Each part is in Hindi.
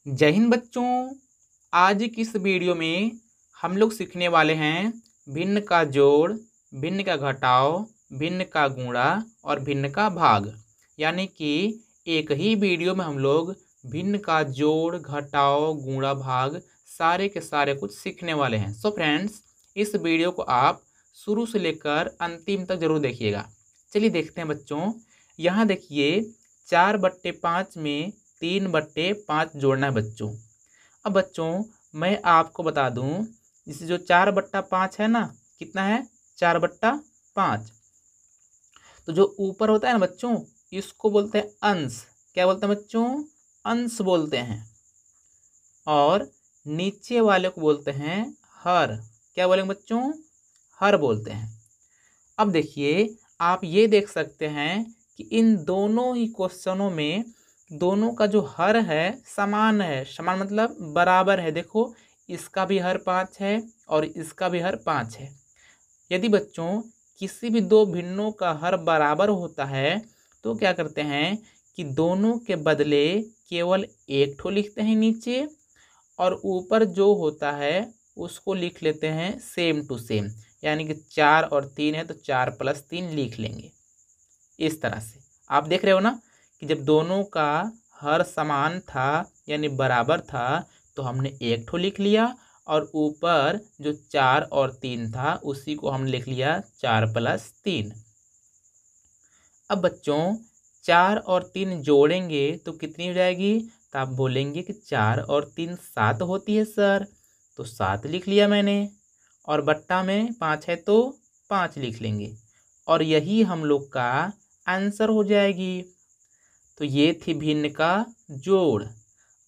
जय हिंद बच्चों। आज की इस वीडियो में हम लोग सीखने वाले हैं भिन्न का जोड़, भिन्न का घटाव, भिन्न का गुणा और भिन्न का भाग। यानी कि एक ही वीडियो में हम लोग भिन्न का जोड़, घटाव, गुणा, भाग सारे के सारे कुछ सीखने वाले हैं। सो फ्रेंड्स, इस वीडियो को आप शुरू से लेकर अंतिम तक जरूर देखिएगा। चलिए देखते हैं बच्चों। यहाँ देखिए 4/5 में 3/5 जोड़ना है बच्चों। अब बच्चों मैं आपको बता दूं, जैसे जो 4/5 है ना, कितना है 4/5। तो जो ऊपर होता है ना बच्चों, इसको बोलते हैं अंश। क्या बोलते हैं बच्चों? अंश बोलते हैं। और नीचे वाले को बोलते हैं हर। क्या बोलेंगे बच्चों? हर बोलते हैं। अब देखिए, आप ये देख सकते हैं कि इन दोनों ही क्वेश्चनों में दोनों का जो हर है समान है। समान मतलब बराबर है। देखो, इसका भी हर 5 है और इसका भी हर 5 है। यदि बच्चों किसी भी दो भिन्नों का हर बराबर होता है तो क्या करते हैं कि दोनों के बदले केवल एक ठो लिखते हैं नीचे, और ऊपर जो होता है उसको लिख लेते हैं सेम टू सेम। यानी कि 4 और 3 है तो 4+3 लिख लेंगे। इस तरह से आप देख रहे हो ना कि जब दोनों का हर समान था यानी बराबर था तो हमने एक ठो लिख लिया, और ऊपर जो 4 और 3 था उसी को हमने लिख लिया 4+3। अब बच्चों 4 और 3 जोड़ेंगे तो कितनी हो जाएगी? तो आप बोलेंगे कि 4 और 3 7 होती है सर, तो 7 लिख लिया मैंने। और बट्टा में 5 है तो 5 लिख लेंगे, और यही हम लोग का आंसर हो जाएगी। तो ये थी भिन्न का जोड़।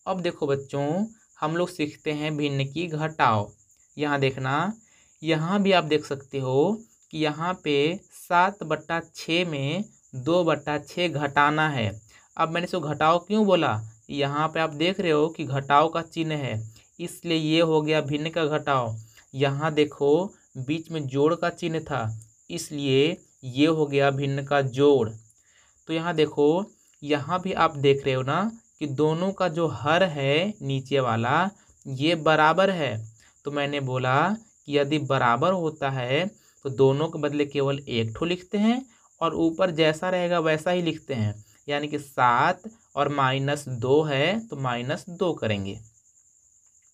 अब देखो बच्चों, हम लोग सीखते हैं भिन्न की घटाव। यहाँ देखना, यहाँ भी आप देख सकते हो कि यहाँ पे 7/6 में 2/6 घटाना है। अब मैंने इसको घटाव क्यों बोला? यहाँ पे आप देख रहे हो कि घटाव का चिन्ह है, इसलिए ये हो गया भिन्न का घटाव। यहाँ देखो बीच में जोड़ का चिन्ह था, इसलिए ये हो गया भिन्न का जोड़। तो यहाँ देखो, यहाँ भी आप देख रहे हो ना कि दोनों का जो हर है नीचे वाला ये बराबर है। तो मैंने बोला कि यदि बराबर होता है तो दोनों के बदले केवल एक ठो लिखते हैं, और ऊपर जैसा रहेगा वैसा ही लिखते हैं। यानी कि 7 और -2 है तो -2 करेंगे।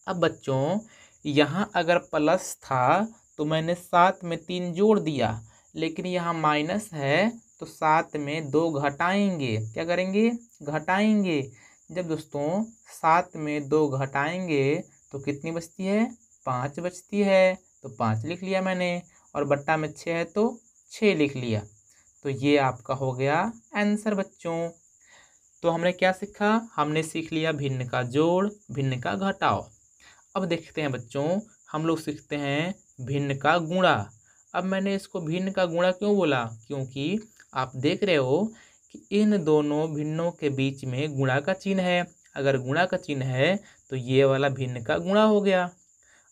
अब बच्चों यहाँ अगर प्लस था तो मैंने 7 में 3 जोड़ दिया, लेकिन यहाँ माइनस है तो 7 में 2 घटाएंगे। क्या करेंगे? घटाएंगे। जब दोस्तों 7 में 2 घटाएंगे तो कितनी बचती है? 5 बचती है, तो 5 लिख लिया मैंने। और बट्टा में 6 है तो 6 लिख लिया। तो ये आपका हो गया आंसर बच्चों। तो हमने क्या सीखा? हमने सीख लिया भिन्न का जोड़, भिन्न का घटाव। अब देखते हैं बच्चों, हम लोग सीखते हैं भिन्न का गुणा। अब मैंने इसको भिन्न का गुणा क्यों बोला? क्योंकि आप देख रहे हो कि इन दोनों भिन्नों के बीच में गुणा का चिन्ह है। अगर गुणा का चिन्ह है तो ये वाला भिन्न का गुणा हो गया।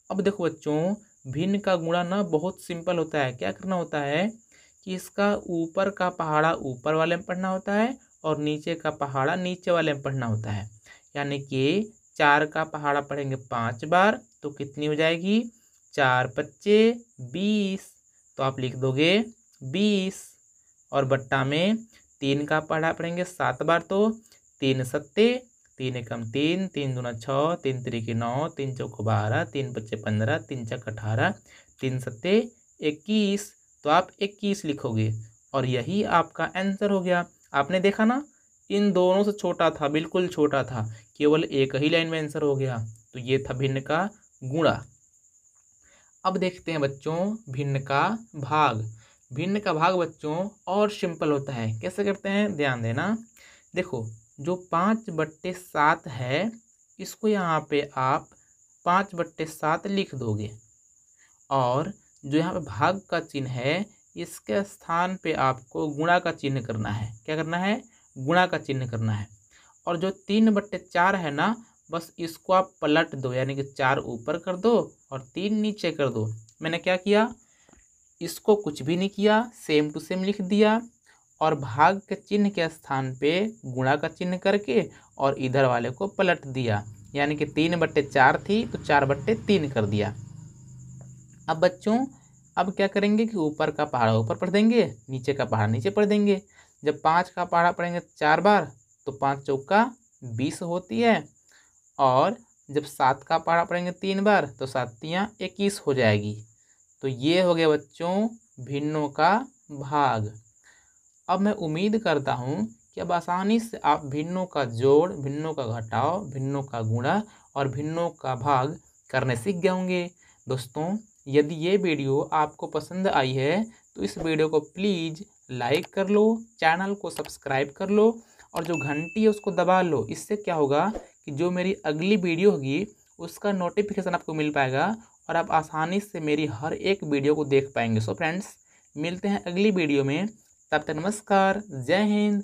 अब देखो बच्चों, भिन्न का गुणा ना बहुत सिंपल होता है। क्या करना होता है कि इसका ऊपर का पहाड़ा ऊपर वाले में पढ़ना होता है और नीचे का पहाड़ा नीचे वाले में पढ़ना होता है। यानी कि 4 का पहाड़ा पढ़ेंगे 5 बार तो कितनी हो जाएगी? 4×5 20। तो आप लिख दोगे 20। और बट्टा में 3 का पहाड़ा पढ़ेंगे 7 बार तो 3×7 3 एकम 3 3 दूना 6 3 तिरिकी 9 3 चौको 12 3×5 15 3 चक 18 3×7 21। तो आप 21 लिखोगे, और यही आपका आंसर हो गया। आपने देखा ना, इन दोनों से छोटा था, बिल्कुल छोटा था, केवल एक ही लाइन में आंसर हो गया। तो ये था भिन्न का गुणा। अब देखते हैं बच्चों भिन्न का भाग। भिन्न का भाग बच्चों और सिंपल होता है। कैसे करते हैं ध्यान देना। देखो, जो 5/7 है इसको यहाँ पे आप 5/7 लिख दोगे, और जो यहाँ पे भाग का चिन्ह है इसके स्थान पे आपको गुणा का चिन्ह करना है। क्या करना है? गुणा का चिन्ह करना है। और जो 3/4 है ना, बस इसको आप पलट दो, यानी कि 4 ऊपर कर दो और 3 नीचे कर दो। मैंने क्या किया? इसको कुछ भी नहीं किया, सेम टू सेम लिख दिया, और भाग के चिन्ह के स्थान पे गुणा का चिन्ह करके और इधर वाले को पलट दिया। यानी कि 3/4 थी तो 4/3 कर दिया। अब बच्चों अब क्या करेंगे कि ऊपर का पहाड़ा ऊपर पढ़ देंगे, नीचे का पहाड़ा नीचे पढ़ देंगे। जब 5 का पहाड़ा पढ़ेंगे 4 बार तो 5 चौका 20 होती है, और जब 7 का पहाड़ा पढ़ेंगे 3 बार तो 7 तियाँ 21 हो जाएगी। तो ये हो गया बच्चों भिन्नों का भाग। अब मैं उम्मीद करता हूँ कि अब आसानी से आप भिन्नों का जोड़, भिन्नों का घटाव, भिन्नों का गुणा और भिन्नों का भाग करने सीख गए होंगे। दोस्तों यदि ये वीडियो आपको पसंद आई है तो इस वीडियो को प्लीज़ लाइक कर लो, चैनल को सब्सक्राइब कर लो और जो घंटी है उसको दबा लो। इससे क्या होगा कि जो मेरी अगली वीडियो होगी उसका नोटिफिकेशन आपको मिल पाएगा और आप आसानी से मेरी हर एक वीडियो को देख पाएंगे। सो फ्रेंड्स मिलते हैं अगली वीडियो में, तब तक नमस्कार, जय हिंद।